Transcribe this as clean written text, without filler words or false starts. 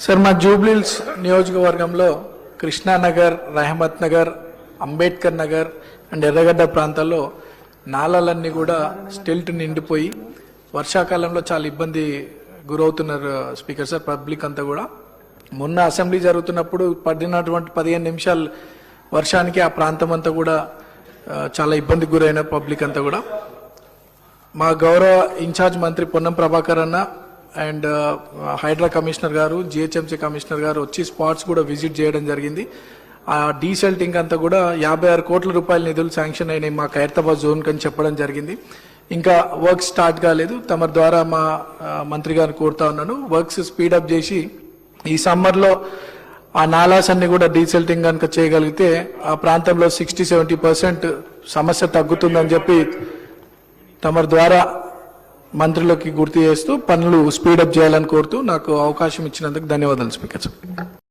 Sir మా జూబ్లీహిల్స్ నియోజకవర్గంలో Krishna Nagar, Rahmat Nagar, Ambedkar Nagar and ఎర్రగడ్డ ప్రాంతాల్లో నాలాలన్నీ కూడా స్టిల్ట్ నిండిపోయి వర్షాకాలంలో చాలా ఇబ్బంది గురవుతున్నారు స్పీకర్ సార్. పబ్లిక్ అంతా కూడా మొన్న అసెంబ్లీ జరుగుతున్నప్పుడు పడినటువంటి 15 నిమిషాలు వర్షానికి ఆ ప్రాంతం అంతా కూడా చాలా ఇబ్బందికి గురైన పబ్లిక్ అంతా కూడా. మా గౌరవ ఇన్ఛార్జ్ మంత్రి పొన్నం ప్రభాకర్ అన్న అండ్ హైడ్రా కమిషనర్ గారు, జిహెచ్ఎంసీ కమిషనర్ గారు వచ్చి స్పాట్స్ కూడా విజిట్ చేయడం జరిగింది. ఆ డీసెల్టింగ్ అంతా కూడా 56 కోట్ల రూపాయల నిధులు శాంక్షన్ అయినాయి మా ఖైరతాబాద్ జోన్ కని చెప్పడం జరిగింది. ఇంకా వర్క్ స్టార్ట్ కాలేదు. తమ ద్వారా మా మంత్రి గారిని కోరుతా ఉన్నాను, వర్క్స్ స్పీడప్ చేసి ఈ సమ్మర్లో ఆ నాలాస్ అన్ని కూడా డీసెల్టింగ్ కనుక చేయగలిగితే ఆ ప్రాంతంలో 60-70% సమస్య తగ్గుతుందని చెప్పి తమ ద్వారా మంత్రులకి గుర్తు చేస్తూ పనులు స్పీడప్ చేయాలని కోరుతూ నాకు అవకాశం ఇచ్చినందుకు ధన్యవాదాలు స్పీకర్.